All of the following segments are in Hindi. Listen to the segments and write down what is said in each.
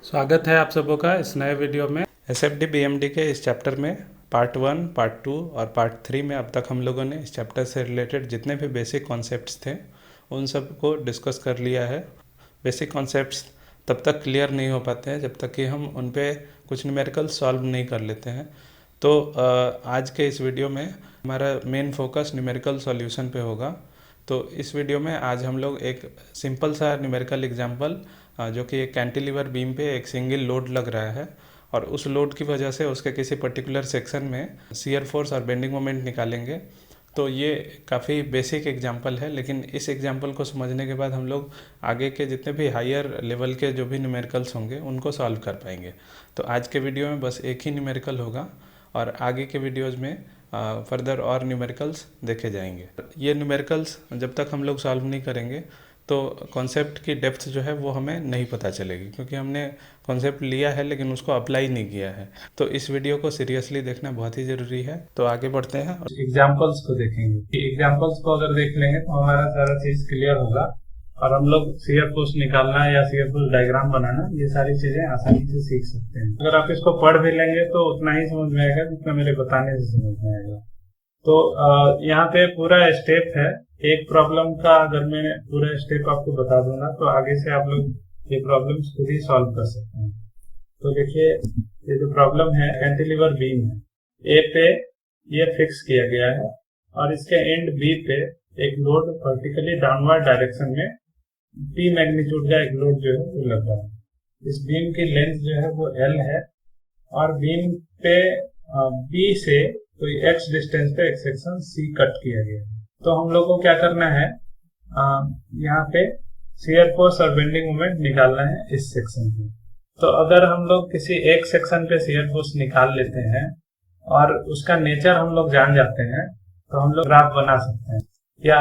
स्वागत है आप सबों का इस नए वीडियो में। एसएफडी बीएमडी के इस चैप्टर में पार्ट 1, पार्ट 2 और पार्ट 3 में अब तक हम लोगों ने इस चैप्टर से रिलेटेड जितने भी बेसिक कॉन्सेप्ट्स थे उन सब को डिस्कस कर लिया है। बेसिक कॉन्सेप्ट्स तब तक क्लियर नहीं हो पाते हैं जब तक कि हम उन पे कुछ न्यूमेरिकल सॉल्व नहीं कर लेते हैं। तो आज के इस वीडियो में हमारा मेन फोकस न्यूमेरिकल सॉल्यूशन पे होगा। तो इस वीडियो में आज हम लोग एक सिंपल सा न्यूमेरिकल एग्जांपल जो कि एक कैंटिलीवर बीम पे एक सिंगल लोड लग रहा है और उस लोड की वजह से उसके किसी पर्टिकुलर सेक्शन में शियर फोर्स और बेंडिंग मोमेंट निकालेंगे। तो ये काफ़ी बेसिक एग्जांपल है, लेकिन इस एग्जांपल को समझने के बाद हम लोग आगे के जितने भी हायर लेवल के जो भी न्यूमेरिकल्स होंगे उनको सॉल्व कर पाएंगे। तो आज के वीडियो में बस एक ही न्यूमेरिकल होगा और आगे के वीडियोज़ में फर्दर और न्यूमेरिकल्स देखे जाएंगे। ये न्यूमेरिकल्स जब तक हम लोग सॉल्व नहीं करेंगे तो कॉन्सेप्ट की डेप्थ जो है वो हमें नहीं पता चलेगी, क्योंकि हमने कॉन्सेप्ट लिया है लेकिन उसको अप्लाई नहीं किया है। तो इस वीडियो को सीरियसली देखना बहुत ही ज़रूरी है। तो आगे बढ़ते हैं और एग्जाम्पल्स को देखेंगे। एग्जाम्पल्स को अगर देख लेंगे तो हमारा सारा चीज क्लियर होगा और हम लोग शियर फोर्स निकालना या शियर फोर्स डायग्राम बनाना ये सारी चीजें आसानी से सीख सकते हैं। अगर आप इसको पढ़ भी लेंगे तो उतना ही समझ में आएगा जितना मेरे बताने से समझ में आएगा। तो यहाँ पे पूरा स्टेप है। एक प्रॉब्लम का अगर मैं पूरा स्टेप आपको बता दूंगा तो आगे से आप लोग ये प्रॉब्लम खुद ही सॉल्व कर सकते हैं। तो देखिए, ये जो प्रॉब्लम है कैंटिलीवर बीम है, ए पे ये फिक्स किया गया है और इसके एंड बी पे एक लोड वर्टिकली डाउनवर्ड डायरेक्शन में पी मैग्नीट्यूड का एक लोड जो है वो लग रहा है। इस बीम की लेंथ जो है वो एल है और बीम पे बी से कोई एक्स डिस्टेंस पे एक सेक्शन सी कट किया गया है। तो हम लोग को क्या करना है, यहाँ पे शियर फोर्स और बेंडिंग मोमेंट निकालना है इस सेक्शन पे। तो अगर हम लोग किसी एक सेक्शन पे शियर फोर्स निकाल लेते हैं और उसका नेचर हम लोग जान जाते हैं तो हम लोग ग्राफ बना सकते हैं, या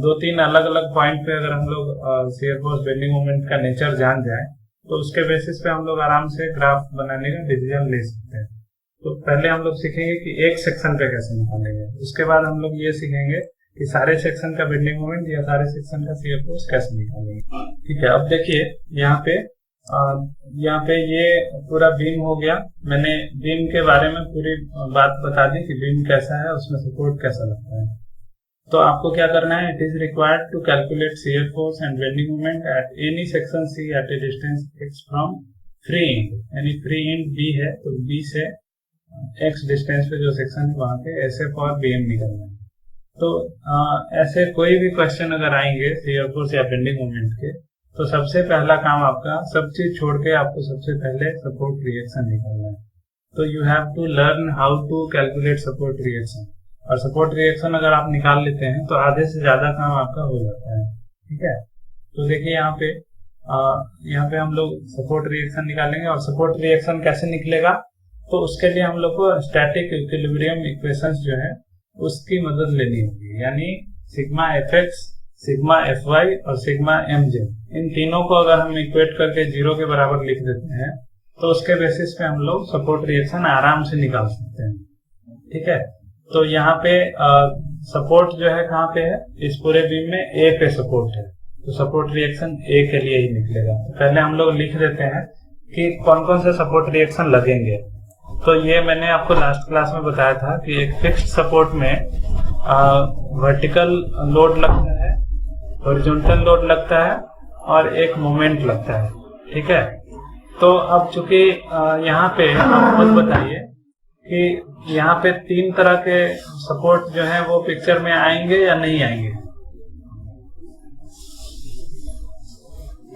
दो तीन अलग अलग पॉइंट पे अगर हम लोग शियर फोर्स बेंडिंग मोमेंट का नेचर जान जाए तो उसके बेसिस पे हम लोग आराम से ग्राफ बनाने का डिसीजन ले सकते हैं। तो पहले हम लोग सीखेंगे कि एक सेक्शन पे कैसे निकालेंगे, उसके बाद हम लोग ये सीखेंगे कि सारे सेक्शन का बेंडिंग मोमेंट या सारे सेक्शन का शियर फोर्स कैसे निकालेंगे। ठीक है, अब देखिए यहाँ पे ये पूरा बीम हो गया। मैंने बीम के बारे में पूरी बात बता दी कि बीम कैसा है, उसमें सपोर्ट कैसा लगता है। तो आपको क्या करना है, it is required to calculate shear force and bending moment at any section C at a distance x from free end, यानी फ्री एंड बी है तो बी से x डिस्टेंस पे जो सेक्शन है वहां पे SF और BM निकलना है। तो ऐसे कोई भी क्वेश्चन अगर आएंगे शियर फोर्स या बेंडिंग मोमेंट के, तो सबसे पहला काम आपका सब चीज छोड़ के आपको सबसे पहले सपोर्ट रिएक्शन निकालना है। तो you have to learn how to calculate support reaction, और सपोर्ट रिएक्शन अगर आप निकाल लेते हैं तो आधे से ज्यादा काम आपका हो जाता है। ठीक है, तो देखिए यहाँ पे हम लोग सपोर्ट रिएक्शन निकालेंगे और सपोर्ट रिएक्शन कैसे निकलेगा, तो उसके लिए हम लोग को स्टैटिक इक्विलिब्रियम इक्वेशंस जो है उसकी मदद लेनी होगी, यानी सिग्मा fx, सिग्मा fy और सिग्मा mj, इन तीनों को अगर हम इक्वेट करके 0 के बराबर लिख देते हैं तो उसके बेसिस पे हम लोग सपोर्ट रिएक्शन आराम से निकाल सकते हैं। ठीक है, तो यहाँ पे सपोर्ट जो है कहाँ पे है, इस पूरे बीम में ए पे सपोर्ट है, तो सपोर्ट रिएक्शन ए के लिए ही निकलेगा। तो पहले हम लोग लिख देते हैं कि कौन कौन से सपोर्ट रिएक्शन लगेंगे। तो ये मैंने आपको लास्ट क्लास में बताया था कि एक फिक्स्ड सपोर्ट में वर्टिकल लोड लगता है, हॉरिजॉन्टल लोड लगता है और एक मोमेंट लगता है। ठीक है, तो अब चूंकि यहाँ पे आप खुद बताइए कि यहाँ पे तीन तरह के सपोर्ट जो है वो पिक्चर में आएंगे या नहीं आएंगे।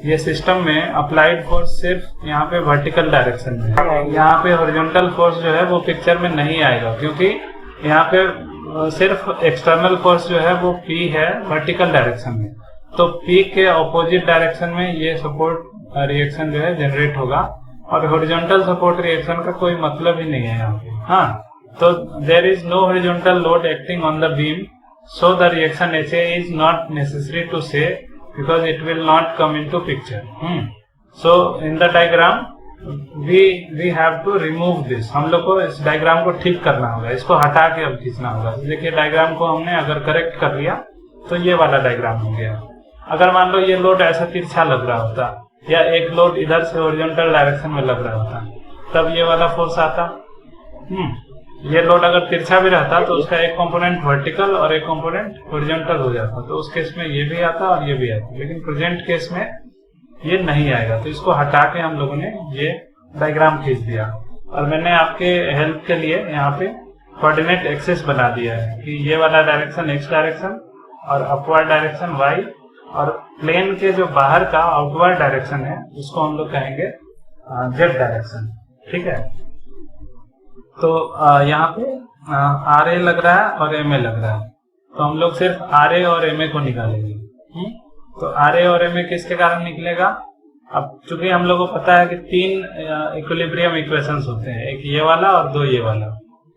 ये सिस्टम में अप्लाइड फोर्स सिर्फ यहाँ पे वर्टिकल डायरेक्शन में है, यहाँ पे हॉरिजॉन्टल फोर्स जो है वो पिक्चर में नहीं आएगा, क्योंकि यहाँ पे सिर्फ एक्सटर्नल फोर्स जो है वो P है वर्टिकल डायरेक्शन में। तो P के ऑपोजिट डायरेक्शन में ये सपोर्ट रिएक्शन जो है जनरेट होगा और हॉरिजॉन्टल सपोर्ट रिएक्शन का कोई मतलब ही नहीं है यहाँ पे। हाँ, तो there is no horizontal load acting on the beam, so the reaction HA is not necessary to say, because it will not come into picture. So in the diagram we have to remove this. हम लोग को इस डायग्राम को ठीक करना होगा, इसको हटा के अब खींचना होगा। देखिए डायग्राम को हमने अगर करेक्ट कर लिया तो ये वाला डायग्राम हो गया। अगर मान लो ये लोड ऐसा तिरछा लग रहा होता, या एक लोड इधर से हॉरिजॉन्टल डायरेक्शन में लग रहा होता, तब ये वाला फोर्स आता। ये लोड अगर तिरछा भी रहता तो उसका एक कंपोनेंट वर्टिकल और एक कंपोनेंट हॉरिजॉन्टल हो जाता, तो उस केस में ये भी आता और ये भी आता। लेकिन प्रेजेंट केस में ये नहीं आएगा, तो इसको हटा के हम लोगों ने ये डायग्राम खींच दिया। और मैंने आपके हेल्प के लिए यहाँ पे कोऑर्डिनेट एक्सिस बना दिया है कि ये वाला डायरेक्शन एक्स डायरेक्शन और अपवर्ड डायरेक्शन वाई, और प्लेन के जो बाहर का आउटवर्ड डायरेक्शन है उसको हम लोग कहेंगे जेड डायरेक्शन। ठीक है, तो यहाँ पे आर ए लग रहा है और एम ए लग रहा है, तो हम लोग सिर्फ आर ए और एम ए को निकालेंगे। तो आर ए और एम ए किसके कारण निकलेगा? अब चूंकि हम लोग को पता है कि 3 इक्विलिब्रियम इक्वेशंस होते हैं, एक ये वाला और 2 ये वाला।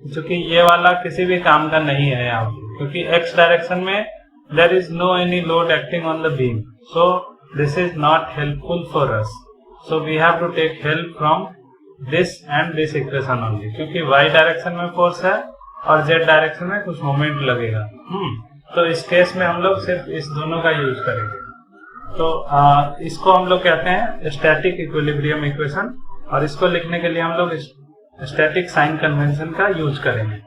चूंकि ये वाला किसी भी काम का नहीं है यहाँ पे, क्योंकि एक्स डायरेक्शन में there is no any load acting on the beam, so this is not helpful for us, so we have to take help from this and this equation only, क्योंकि वाई डायरेक्शन में फोर्स है और जेड डायरेक्शन में कुछ मोमेंट लगेगा। तो इस केस में हम लोग सिर्फ इस दोनों का यूज करेंगे। तो इसको हम लोग कहते हैं स्टैटिक इक्विलिब्रियम इक्वेशन, और इसको लिखने के लिए हम लोग स्टैटिक साइन कन्वेंशन का यूज करेंगे।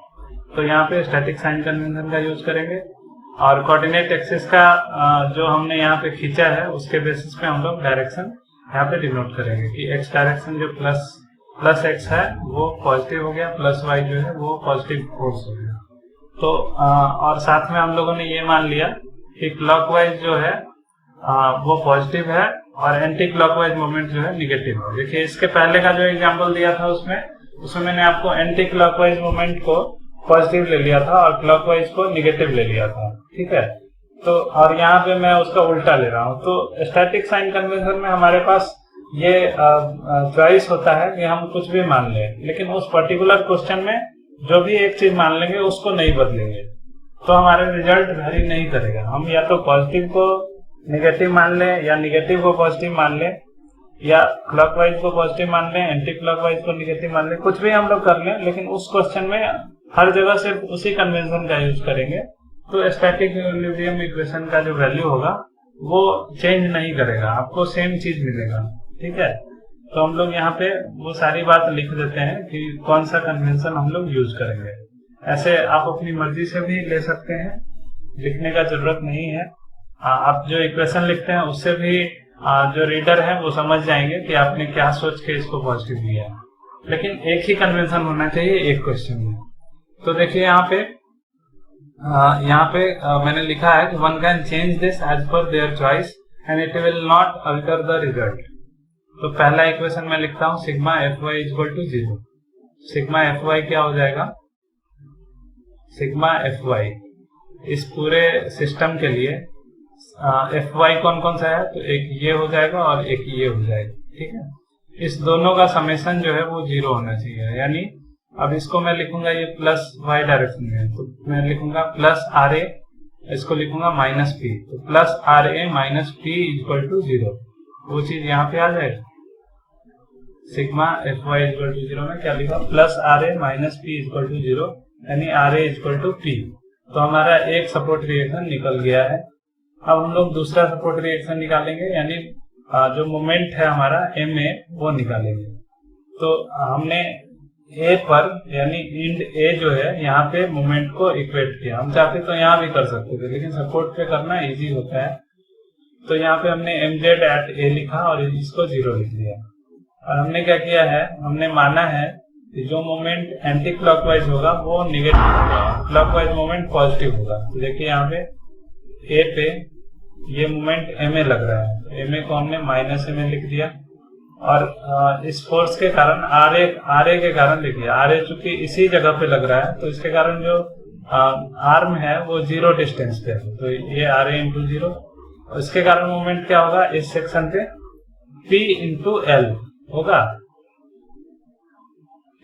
तो यहाँ पे स्टैटिक साइन कन्वेंशन का यूज करेंगे, और कोऑर्डिनेट एक्सिस का जो हमने यहाँ पे खींचा है उसके बेसिस पे हम लोग डायरेक्शन यहाँ पे डिनोट करेंगे कि एक्स डायरेक्शन जो प्लस एक्स है वो पॉजिटिव हो गया, प्लस वाई जो है वो पॉजिटिव फोर्स हो गया। तो और साथ में हम लोगों ने ये मान लिया कि क्लॉकवाइज जो है वो पॉजिटिव है और एंटी क्लॉकवाइज मोमेंट जो है निगेटिव है। देखिए इसके पहले का जो एग्जांपल दिया था उसमें मैंने आपको एंटी क्लॉकवाइज मोमेंट को पॉजिटिव ले लिया था और क्लॉकवाइज को निगेटिव ले लिया था। ठीक है, तो और यहाँ पे मैं उसका उल्टा ले रहा हूँ। तो स्टैटिक साइन कन्वेंशन में हमारे पास ये चॉइस होता है कि हम कुछ भी मान लें, लेकिन उस पर्टिकुलर क्वेश्चन में जो भी एक चीज मान लेंगे उसको नहीं बदलेंगे, तो हमारे रिजल्ट वेरी नहीं करेगा। हम या तो पॉजिटिव को नेगेटिव मान लें, या नेगेटिव को पॉजिटिव मान लें, या क्लॉकवाइज को पॉजिटिव मान लें, एंटी क्लॉकवाइज को नेगेटिव मान लें, कुछ भी हम लोग कर लें, लेकिन उस क्वेश्चन में हर जगह सिर्फ उसी कन्वेंशन का यूज करेंगे। तो स्टैटिक इक्विलिब्रियम इक्वेशन का जो वैल्यू होगा वो चेंज नहीं करेगा, आपको सेम चीज मिलेगा। ठीक है, तो हम लोग यहाँ पे वो सारी बात लिख देते हैं कि कौन सा कन्वेंशन हम लोग यूज करेंगे। ऐसे आप अपनी मर्जी से भी ले सकते हैं, लिखने का जरूरत नहीं है। आप जो इक्वेशन लिखते हैं उससे भी जो रीडर है वो समझ जाएंगे कि आपने क्या सोच के इसको पॉजिटिव लिया, लेकिन एक ही कन्वेंशन होना चाहिए एक क्वेश्चन में। तो देखिए यहाँ पे मैंने लिखा है कि one can change this as per their choice and it will not alter the result. तो पहला इक्वेशन मैं लिखता हूँ sigma F Y equal to 0। Sigma F Y क्या हो जाएगा? सिग्मा एफ वाई इस पूरे सिस्टम के लिए एफ वाई कौन कौन सा है? तो एक ये हो जाएगा और एक ये हो जाएगा। ठीक है, इस दोनों का समेशन जो है वो 0 होना चाहिए, यानी अब इसको मैं लिखूंगा ये प्लस वाई डायरेक्शन में, तो मैं लिखूंगा प्लस आर ए, इसको लिखूंगा माइनस पी, तो plus R A minus P equal to 0, वो चीज यहाँ पे आ जाएगी। Sigma F Y equal to 0 में क्या लिखा? Plus R A minus P equal to 0, यानी R A equal to P. तो हमारा एक सपोर्ट रिएक्शन निकल गया है। अब हम लोग दूसरा सपोर्ट रिएक्शन निकालेंगे, यानी जो मोमेंट है हमारा एम ए वो निकालेंगे। तो हमने ए पर यानी इंड ए जो है यहाँ पे मोमेंट को इक्वेट किया। हम चाहते तो यहाँ भी कर सकते थे, लेकिन सपोर्ट पे करना इजी होता है। तो यहाँ पे हमने एम जेड एट ए लिखा और इसको 0 लिख दिया। और हमने क्या किया है, हमने माना है कि जो मोमेंट एंटी क्लॉकवाइज होगा वो निगेटिव होगा, क्लॉकवाइज मोमेंट पॉजिटिव होगा। तो देखिए यहाँ पे ए पे ये मोमेंट एम ए लग रहा है, तो एम ए को हमने माइनस एम ए लिख दिया। और इस फोर्स के कारण आर ए के कारण देखिए आर ए चूंकि इसी जगह पे लग रहा है, तो इसके कारण जो आर्म है वो 0 डिस्टेंस पे है, तो ये आर ए इंटू 0। इसके कारण मोमेंट क्या होगा इस सेक्शन पे? P इंटू एल होगा।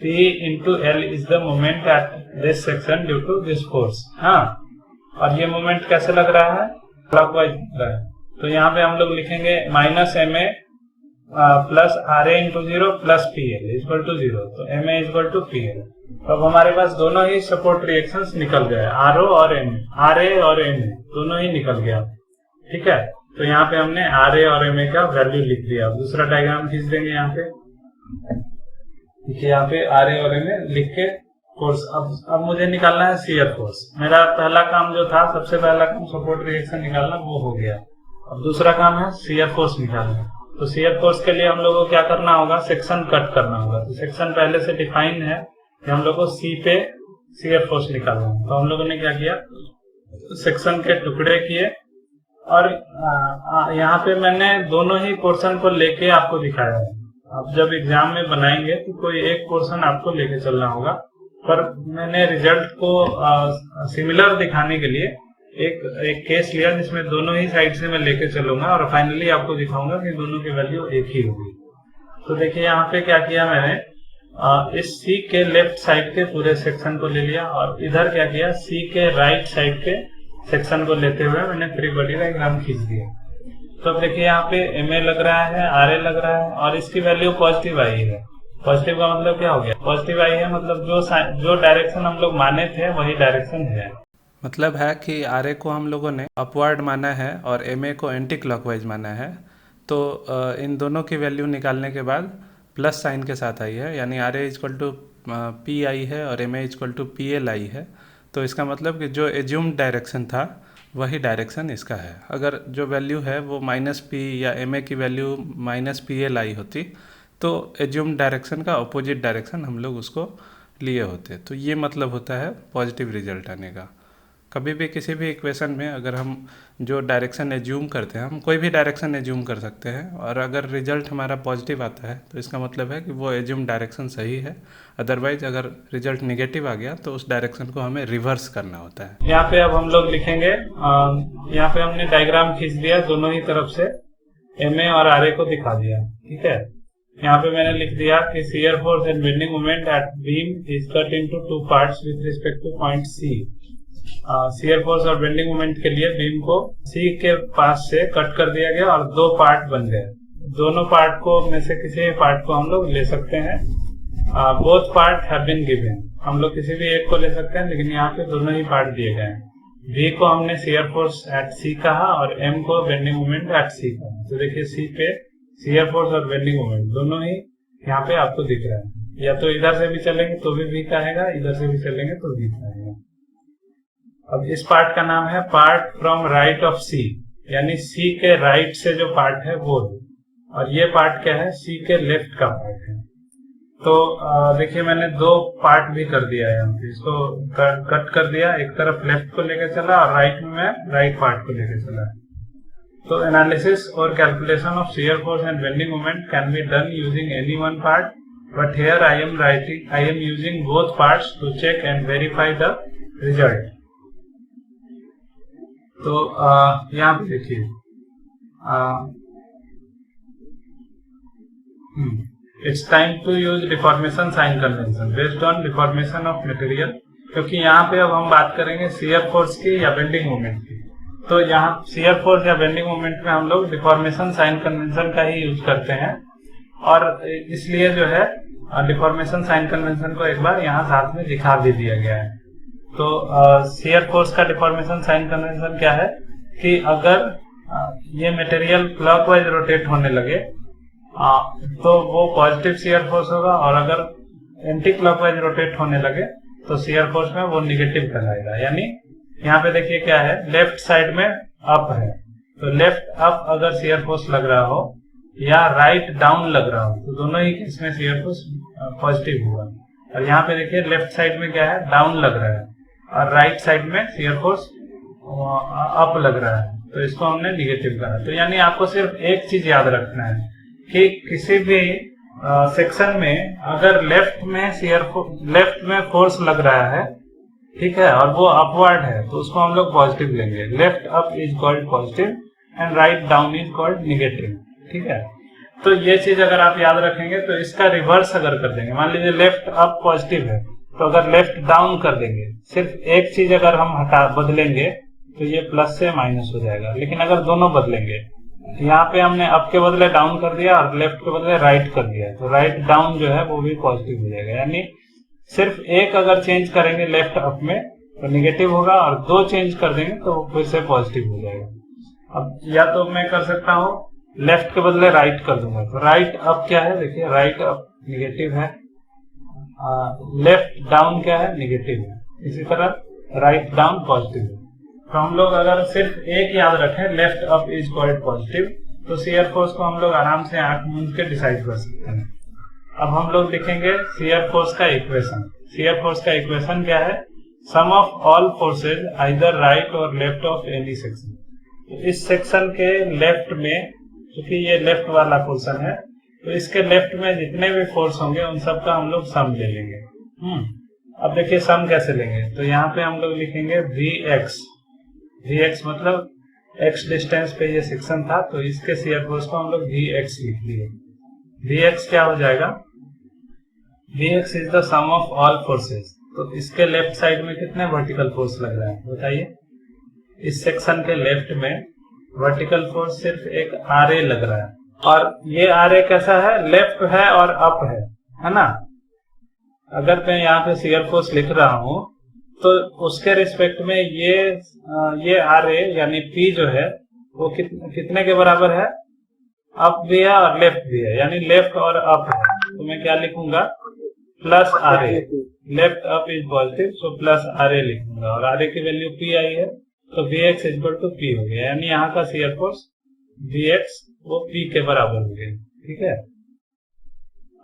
P into L is the moment at this section due to this force. हाँ, और ये मोमेंट कैसे लग रहा है? क्लॉकवाइज लग रहा है। तो यहाँ पे हम लोग लिखेंगे minus M A plus R A into 0 plus P L equal to 0, तो M A equal to P L. तो अब हमारे पास दोनों ही सपोर्ट रिएक्शंस निकल गए, आर ओ और एम ए, आर ए और एम ए दोनों ही निकल गया। ठीक है, तो यहाँ पे हमने आर ए और एम ए का वैल्यू लिख दिया। अब दूसरा डायग्राम खींच देंगे यहाँ पे। देखिए यहाँ पे आर ए और एम ए लिख के फोर्स, अब मुझे निकालना है शियर फोर्स। मेरा पहला काम जो था, सबसे पहला काम सपोर्ट रिएक्शन निकालना, वो हो गया। अब दूसरा काम है शियर फोर्स निकालना। तो शियर फोर्स के लिए हम लोगों को क्या करना होगा, सेक्शन कट करना होगा। तो सेक्शन पहले से डिफाइन है कि हम लोग को सी पे शियर फोर्स निकालना है। तो हम लोगों ने क्या किया, सेक्शन के टुकड़े किए और यहाँ पे मैंने दोनों ही पोर्शन को लेके आपको दिखाया है। आप जब एग्जाम में बनाएंगे तो कोई एक पोर्शन आपको लेके चलना होगा, पर मैंने रिजल्ट को सिमिलर दिखाने के लिए एक केस लिया जिसमें दोनों ही साइड से मैं लेके चलूंगा और फाइनली आपको दिखाऊंगा कि दोनों की वैल्यू एक ही होगी। तो देखिए यहाँ पे क्या किया मैंने, इस सी के लेफ्ट साइड के पूरे सेक्शन को ले लिया और इधर क्या किया, सी के राइट साइड के सेक्शन को लेते हुए मैंने फ्री बॉडी डायग्राम खींच दिया। तो अब देखिए यहाँ पे एम ए लग रहा है, आर ए लग रहा है और इसकी वैल्यू पॉजिटिव आई है। पॉजिटिव का मतलब क्या हो गया, पॉजिटिव आई है मतलब जो डायरेक्शन हम लोग माने थे वही डायरेक्शन है। मतलब है कि आर ए को हम लोगों ने अपवर्ड माना है और एम ए को एंटी क्लॉकवाइज माना है। तो इन दोनों की वैल्यू निकालने के बाद प्लस साइन के साथ आई है, यानी R A equal to P आई है और M A equal to P L आई है। तो इसका मतलब कि जो एज्यूम्ड डायरेक्शन था वही डायरेक्शन इसका है। अगर जो वैल्यू है वो माइनस पी या एम ए की वैल्यू माइनस पी एल आई होती तो एज्यूम्ड डायरेक्शन का अपोजिट डायरेक्शन हम लोग उसको लिए होते। तो ये मतलब होता है पॉजिटिव रिजल्ट आने का। कभी भी किसी भी इक्वेशन में अगर हम जो डायरेक्शन एज्यूम करते हैं, हम कोई भी डायरेक्शन एज्यूम कर सकते हैं और अगर रिजल्ट हमारा पॉजिटिव आता है तो इसका मतलब है कि वो एज्यूम डायरेक्शन सही है। अदरवाइज अगर रिजल्ट नेगेटिव आ गया तो उस डायरेक्शन को हमें रिवर्स करना होता है। यहाँ पे अब हम लोग लिखेंगे, यहाँ पे हमने डायग्राम खींच दिया दोनों ही तरफ से, एम ए और आर ए को दिखा दिया। ठीक है, यहाँ पे मैंने लिख दिया कि shear force and bending moment at beam is cut into two parts with respect to point C. Shear force और बेंडिंग मोमेंट के लिए बीम को सी के पास से कट कर दिया गया और दो पार्ट बन गए। दोनों पार्ट को में से किसी भी पार्ट को हम लोग ले सकते हैं। Both part have been given, हम लोग किसी भी एक को ले सकते हैं, लेकिन यहाँ पे दोनों ही पार्ट दिए गए हैं। V को हमने शियर फोर्स एट सी कहा और M को बेंडिंग मोमेंट एट सी कहा। तो देखिए सी पे शियर फोर्स और बेंडिंग मोमेंट दोनों ही यहाँ पे आपको दिख रहा है। या तो इधर से भी चलेंगे तो भी V का आएगा, इधर से भी चलेंगे तो V का आएगा। अब इस पार्ट का नाम है पार्ट फ्रॉम राइट ऑफ सी, यानी सी के राइट से जो पार्ट है वो, और ये पार्ट क्या है, सी के लेफ्ट का पार्ट है। तो देखिए मैंने दो पार्ट भी कर दिया है यहाँ पे, इसको कट कर दिया, एक तरफ लेफ्ट को लेकर चला और राइट में मैं राइट पार्ट को लेकर चला। तो एनालिसिस और calculation of shear force and bending moment can be done using any one part, but here I am using both parts to check and verify the result. तो यहाँ पे देखिए it's time to use deformation sign convention based on deformation of material, क्योंकि यहाँ पे अब हम बात करेंगे शियर फोर्स की या बेंडिंग मोमेंट की। तो यहाँ शियर फोर्स या बेंडिंग मोमेंट में हम लोग डिफॉर्मेशन साइन कन्वेंशन का ही यूज करते हैं, और इसलिए जो है डिफॉर्मेशन साइन कन्वेंशन को एक बार यहाँ साथ में दिखा भी दिया गया है। तो शियर फोर्स का डिफॉर्मेशन साइन कन्वेंशन क्या है कि अगर ये मटेरियल क्लॉकवाइज रोटेट होने लगे तो वो पॉजिटिव शियर फोर्स होगा, और अगर एंटी क्लॉकवाइज रोटेट होने लगे तो शियर फोर्स में वो निगेटिव कहलाएगा। यानी यहाँ पे देखिए क्या है, लेफ्ट साइड में अप है, तो लेफ्ट अप अगर शियर फोर्स लग रहा हो या राइट डाउन लग रहा हो तो दोनों ही इसमें शियर फोर्स पॉजिटिव होगा। और यहाँ पे देखिए लेफ्ट साइड में क्या है, डाउन लग रहा है, और राइट साइड में शियर फोर्स अप लग रहा है, तो इसको हमने निगेटिव कहा। तो यानी आपको सिर्फ एक चीज याद रखना है कि किसी भी सेक्शन में अगर लेफ्ट में फोर्स लग रहा है, ठीक है, और वो अपवर्ड है, तो उसको हम लोग पॉजिटिव लेंगे। Left up is called positive and write down is called negative. ठीक है, तो ये चीज अगर आप याद रखेंगे तो इसका रिवर्स अगर कर देंगे, मान लीजिए लेफ्ट अप पॉजिटिव है तो अगर लेफ्ट डाउन कर देंगे, सिर्फ एक चीज अगर हम बदलेंगे तो ये प्लस से माइनस हो जाएगा। लेकिन अगर दोनों बदलेंगे, यहाँ पे हमने अप के बदले डाउन कर दिया और लेफ्ट के बदले राइट कर दिया, तो राइट डाउन जो है वो भी पॉजिटिव हो जाएगा। यानी सिर्फ एक अगर चेंज करेंगे लेफ्ट अप में तो निगेटिव होगा, और दो चेंज कर देंगे तो फिर से पॉजिटिव हो जाएगा। अब या तो मैं कर सकता हूँ लेफ्ट के बदले राइट कर दूंगा, तो राइट अप क्या है, देखिए राइट अप निगेटिव है, लेफ्ट डाउन क्या है, नेगेटिव है, इसी तरह राइट डाउन पॉजिटिव है। तो हम लोग अगर सिर्फ एक याद रखें, left up is quite positive, तो शियर फोर्स को हम लोग आराम से आंख मूंद के डिसाइड कर सकते हैं। अब हम लोग लिखेंगे शियर फोर्स का इक्वेशन। शियर फोर्स का इक्वेशन क्या है, sum of all forces either right or left of any section. तो इस सेक्शन के लेफ्ट में, क्योंकि ये लेफ्ट वाला पोर्शन है, तो इसके लेफ्ट में जितने भी फोर्स होंगे उन सब का हम लोग सम ले लेंगे। अब देखिए सम कैसे लेंगे, तो यहाँ पे हम लोग लिखेंगे Vx। Vx मतलब x डिस्टेंस पे ये सेक्शन था, तो इसके शियर फोर्स को हम लोग Vx लिख दिए। Vx क्या हो जाएगा, Vx is the sum of all forces. तो इसके लेफ्ट साइड में कितने वर्टिकल फोर्स लग रहा है बताइए, इस सेक्शन के लेफ्ट में वर्टिकल फोर्स सिर्फ एक Ra लग रहा है, और ये Ra कैसा है, लेफ्ट है और अप है ना। अगर मैं यहाँ पे शियर फोर्स लिख रहा हूँ तो उसके रिस्पेक्ट में ये Ra यानी P जो है वो कितने के बराबर है, अप भी है और लेफ्ट भी है, यानी लेफ्ट और अप है। तो मैं क्या लिखूंगा, plus Ra, left up is positive, so plus Ra लिखूंगा, और Ra की वैल्यू P आई है, तो Vx इक्वल टू P हो गया, यानी यहाँ का शियर फोर्स Vx वो P के बराबर हो गया। ठीक है,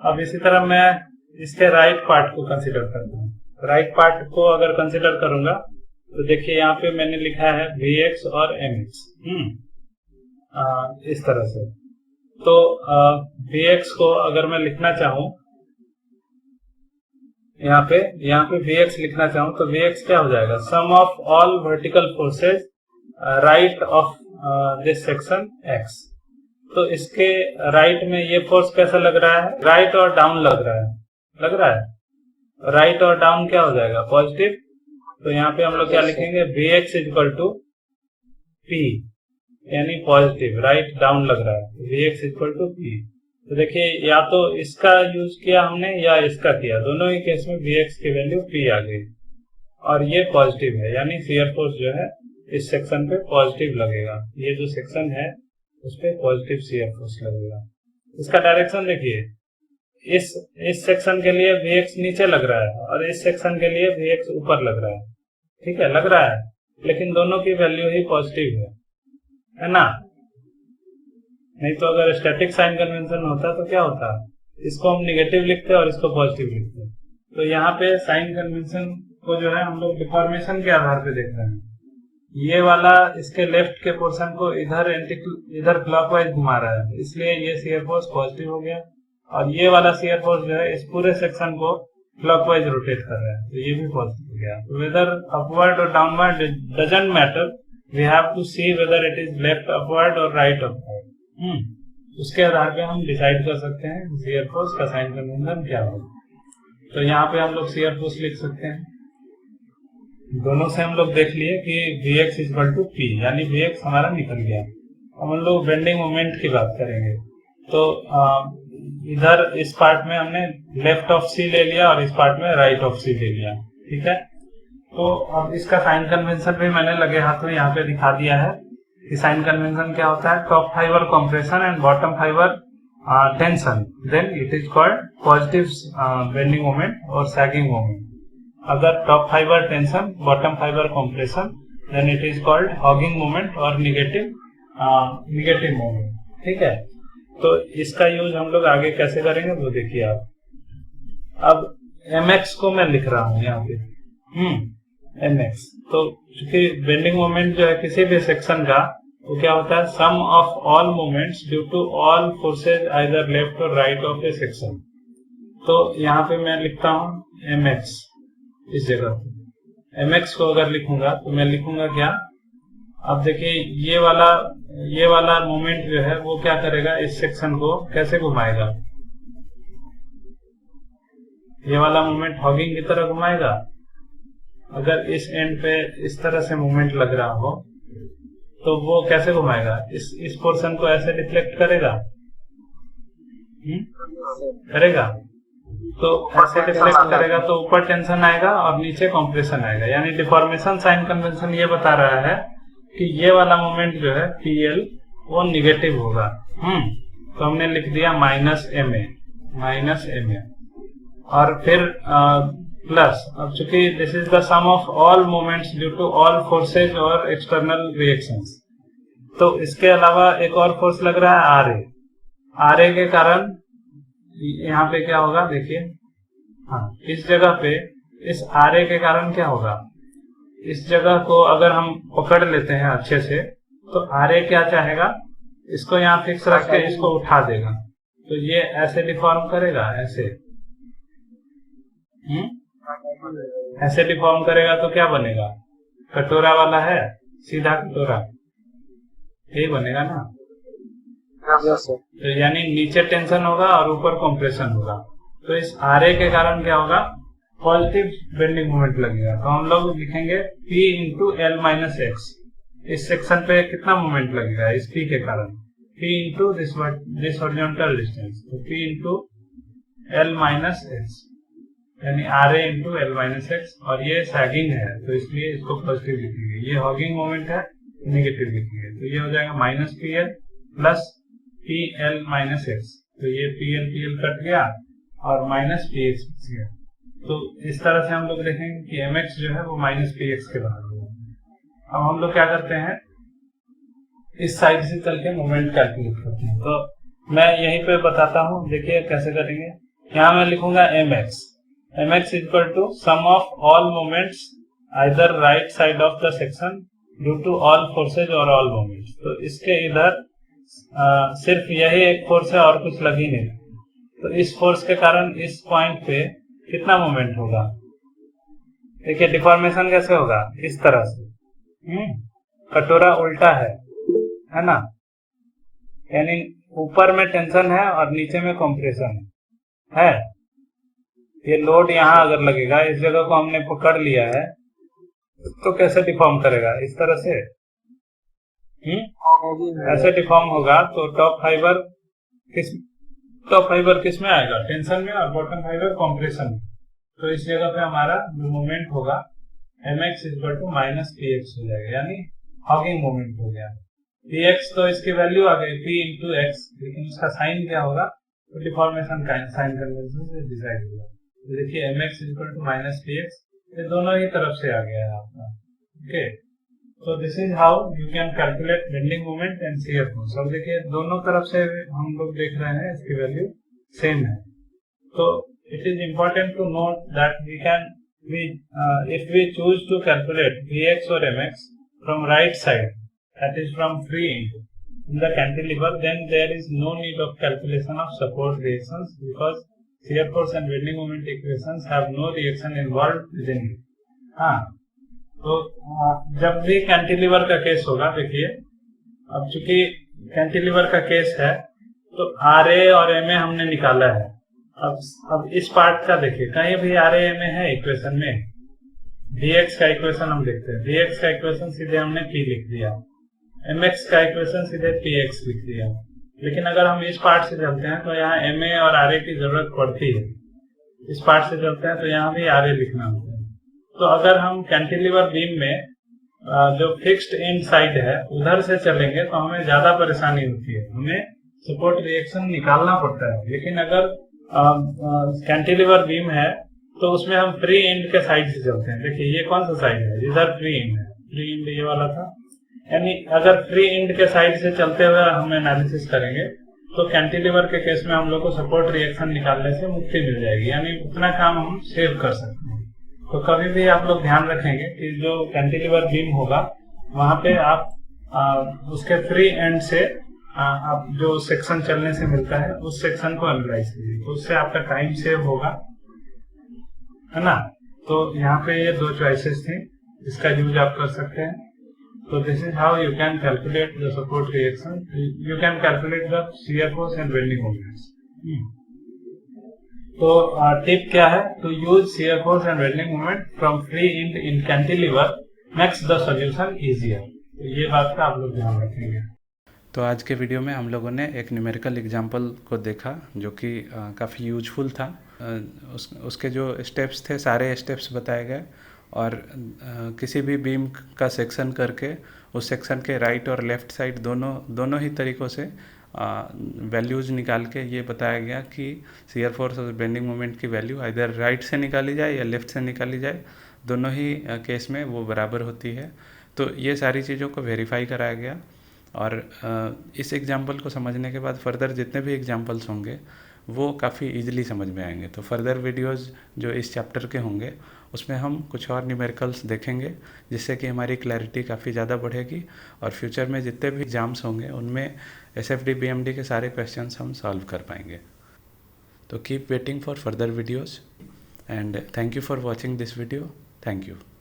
अब इसी तरह मैं इसके राइट पार्ट को कंसिडर करता हूँ। राइट पार्ट को अगर कंसिडर करूंगा तो देखिए यहाँ पे मैंने लिखा है Vx और Mx, इस तरह से। तो Vx को अगर मैं लिखना चाहूँ, यहाँ पे Vx लिखना चाहूँ, तो Vx क्या हो जाएगा, sum of all vertical forces right of this section x। तो इसके राइट में ये फोर्स कैसा लग रहा है, राइट और डाउन लग रहा है, राइट और डाउन क्या हो जाएगा, पॉजिटिव। तो यहाँ पे हम लोग क्या लिखेंगे, Vx इक्वल टू P, यानी पॉजिटिव, राइट डाउन लग रहा है, Vx इक्वल टू P। तो देखिए या तो इसका यूज किया हमने या इसका किया, दोनों ही केस में Vx की वैल्यू P आ गई, और ये पॉजिटिव है, यानी शियर फोर्स जो है इस सेक्शन पे पॉजिटिव लगेगा। ये जो सेक्शन है उस पे पॉजिटिव शियर फोर्स लगेगा। इसका डायरेक्शन देखिए, इस सेक्शन के लिए Vx नीचे लग रहा है और इस सेक्शन के लिए Vx ऊपर लग रहा है। ठीक है, लग रहा है, लेकिन दोनों की वैल्यू ही पॉजिटिव है ना। नहीं तो अगर स्टैटिक साइन कन्वेंशन होता तो क्या होता, इसको हम निगेटिव लिखते और इसको पॉजिटिव लिखते। तो यहाँ पे साइन कन्वेंशन को जो है हम लोग डिफॉर्मेशन के आधार पे देख रहे हैं। ये वाला इसके लेफ्ट के पोर्शन को इधर क्लॉकवाइज घुमा रहा है, इसलिए ये शियर फोर्स पॉजिटिव हो गया, और ये वाला शियर फोर्स जो है इस पूरे सेक्शन को क्लॉकवाइज रोटेट कर रहा है, तो ये भी पॉजिटिव हो गया। तो वेदर अपवर्ड और downward doesn't matter, we have to see whether it is left upward और राइट अपवर्ड। उसके आधार पे हम डिसाइड कर सकते हैं शियर फोर्स का साइन कन्वेंशन क्या होगा। तो यहाँ पे हम लोग शियर फोर्स लिख सकते हैं, दोनों से हम लोग देख लिए कि Vx इक्वल टू P, यानी Vx हमारा निकल गया। अब हम लोग बेंडिंग मोमेंट की बात करेंगे। तो इधर इस पार्ट में हमने लेफ्ट ऑफ C ले लिया और इस पार्ट में राइट ऑफ C ले लिया। ठीक है, तो अब इसका साइन कन्वेंशन भी मैंने लगे हाथों यहाँ पे दिखा दिया है कि साइन कन्वेंशन क्या होता है, top fibre compression and bottom fibre tension, then it is called positive bending moment और सैगिंग मोमेंट। अगर top fibre tension, bottom fibre compression, then it is called hogging moment और निगेटिव मोमेंट। ठीक है, तो इसका यूज हम लोग आगे कैसे करेंगे वो देखिए आप। अब mx को मैं लिख रहा हूँ यहाँ पे, mx, तो चूंकि बेंडिंग मोमेंट जो है किसी भी सेक्शन का वो क्या होता है, sum of all moments due to all forces either left or right of a section. तो यहाँ पे मैं लिखता हूँ mx, इस जगह पे mx को अगर लिखूंगा तो मैं लिखूंगा क्या, अब देखिए ये वाला मोमेंट जो है वो क्या करेगा, इस सेक्शन को कैसे घुमाएगा, ये वाला मोमेंट हॉगिंग की तरह घुमाएगा। अगर इस एंड पे इस तरह से मोमेंट लग रहा हो तो वो कैसे घुमाएगा, इस पोर्शन को ऐसे डिफ्लेक्ट करेगा, तो ऐसे डिफ्लेक्ट करेगा तो ऊपर टेंशन आएगा और नीचे कॉम्प्रेशन आएगा, यानी डिफॉर्मेशन साइन कन्वेंशन ये बता रहा है कि ये वाला मोमेंट जो है PL वो निगेटिव होगा। तो हमने लिख दिया माइनस एम ए और फिर प्लस। अब चूंकि this is the sum of all moments due to all forces और एक्सटर्नल रिएक्शंस, तो इसके अलावा एक और फोर्स लग रहा है आर ए के कारण यहाँ पे क्या होगा देखिए। इस जगह पे इस आर ए के कारण क्या होगा, इस जगह को अगर हम पकड़ लेते हैं अच्छे से तो आर ए क्या चाहेगा, इसको यहाँ फिक्स रख के इसको उठा देगा, तो ये ऐसे डिफॉर्म करेगा, ऐसे डिफॉर्म करेगा तो क्या बनेगा, कटोरा वाला है, सीधा कटोरा, यही बनेगा ना। तो यानी नीचे टेंशन होगा और ऊपर कंप्रेशन होगा, तो इस आर ए के कारण क्या होगा, पॉजिटिव बेंडिंग मोमेंट लगेगा। तो हम लोग लिखेंगे P into L minus x. इस सेक्शन पे कितना मोमेंट लगेगा इस P के कारण, P into this horizontal distance, तो P into L minus x यानी R A into L minus x. और ये सैगिंग है तो इसलिए इसको पॉजिटिव लिखेंगे, ये हॉगिंग मोमेंट है नेगेटिव लिखेंगे, तो ये हो जाएगा minus P L plus P L minus x. तो ये पी एल कट गया और माइनस पी एक्स बच गया। तो इस तरह से हम लोग देखेंगे कि एम एक्स जो है वो माइनस पी एक्स के बराबर होगा। अब हम लोग क्या करते हैं, इस साइड से चल के मोमेंट कैलकुलेट करते हैं। तो मैं यहीं पे बताता हूँ, देखिए कैसे करेंगे। यहाँ मैं लिखूंगा M X equal to sum of all moments either right side of the section due to all forces और ऑल मोमेंट्स। तो इसके इधर सिर्फ यही एक फोर्स है और कुछ लग ही नहीं, तो इस फोर्स के कारण इस पॉइंट पे कितना मोमेंट होगा, देखिए डिफॉर्मेशन कैसे होगा, इस तरह से कटोरा उल्टा है ना, यानी ऊपर में टेंशन है और नीचे में कंप्रेशन है। ये लोड यहाँ अगर लगेगा, इस जगह को हमने पकड़ लिया है तो कैसे डिफॉर्म करेगा, इस तरह से ऐसे डिफॉर्म होगा। तो टॉप फाइबर किस में आएगा, टेंशन में, और बॉटम फाइबर कंप्रेशन में। तो इस जगह पे हमारा जो मोमेंट होगा M X equal to minus P X हो जाएगा, यानी हॉगिंग मोमेंट हो गया। पी एक्स तो इसकी वैल्यू आ गई पी इंटू एक्स, लेकिन उसका साइन क्या होगा, तो डिफॉर्मेशन का साइन कन्वेंशन से डिसाइड होगा। तो देखिए M X equal to minus P X, ये दोनों ही तरफ से आ गया है आपका। ओके, तो this is how you can calculate bending moment and shear force. अब देखिए दोनों तरफ से हम लोग देख रहे हैं इसकी वैल्यू सेम है। तो it is important to note that if we choose to calculate Vx or Mx from right side, that is from free end in the cantilever, then there is no need of calculation of support reactions because shear force and bending moment equations have no reaction involved within it. तो जब भी कैंटिलीवर का केस होगा, देखिए अब चूंकि कैंटिलीवर का केस है तो आर ए और एम ए हमने निकाला है। अब इस पार्ट का देखिए, कहीं भी आर ए एम ए है इक्वेशन में, Vx का इक्वेशन हम देखते हैं, Vx का इक्वेशन सीधे हमने P लिख दिया, Mx का इक्वेशन सीधे Px लिख दिया। लेकिन अगर हम इस पार्ट से चलते हैं तो यहाँ Ma और Ra की जरूरत पड़ती है, इस पार्ट से चलते हैं तो यहाँ भी Ra लिखना होता है। तो अगर हम कैंटिलीवर बीम में जो फिक्स्ड एंड साइड है उधर से चलेंगे तो हमें ज्यादा परेशानी होती है, हमें सपोर्ट रिएक्शन निकालना पड़ता है। लेकिन अगर कैंटिलीवर बीम है तो उसमें हम फ्री एंड के साइड से चलते हैं। देखिए ये कौन सा साइड है, इधर फ्री एंड है, फ्री एंड ये वाला था। यानी अगर फ्री एंड के साइड से चलते हुए हम एनालिसिस करेंगे तो कैंटिलीवर के केस में हम लोग को सपोर्ट रिएक्शन निकालने से मुक्ति मिल जाएगी, यानी उतना काम हम सेव कर सकते हैं। तो कभी भी आप लोग ध्यान रखेंगे कि जो कैंटिलीवर बीम होगा वहां पे आप उसके फ्री एंड से आप जो सेक्शन चलने से मिलता है उस सेक्शन को एनालाइज कीजिए, तो उससे आपका टाइम सेव होगा, है ना। तो यहाँ पे ये दो चॉइसेस थी, इसका यूज आप कर सकते हैं। तो this is how you can calculate the support reaction, you can calculate the shear force and bending moments. तो टिप क्या है, to use shear force and bending moment from free end in cantilever makes the solution easier. तो ये बात का आप लोग ध्यान रखेंगे। तो आज के वीडियो में हम लोगों ने एक न्यूमेरिकल एग्जाम्पल को देखा जो कि काफ़ी यूजफुल था। उसके जो स्टेप्स थे सारे स्टेप्स बताए गए और किसी भी बीम का सेक्शन करके उस सेक्शन के राइट और लेफ़्ट साइड दोनों ही तरीक़ों से वैल्यूज़ निकाल के ये बताया गया कि शियर फोर्स और बेंडिंग मोमेंट की वैल्यू इधर राइट से निकाली जाए या लेफ़्ट से निकाली जाए, दोनों ही केस में वो बराबर होती है। तो ये सारी चीज़ों को वेरीफाई कराया गया और इस एग्जाम्पल को समझने के बाद फर्दर जितने भी एग्जाम्पल्स होंगे वो काफ़ी इजीली समझ में आएंगे। तो फर्दर वीडियोस जो इस चैप्टर के होंगे उसमें हम कुछ और न्यूमेरिकल्स देखेंगे, जिससे कि हमारी क्लैरिटी काफ़ी ज़्यादा बढ़ेगी और फ्यूचर में जितने भी एग्ज़ाम्स होंगे उनमें SFD BMD के सारे क्वेश्चंस हम सॉल्व कर पाएंगे। तो keep waiting for further videos and thank you for watching this video. Thank you.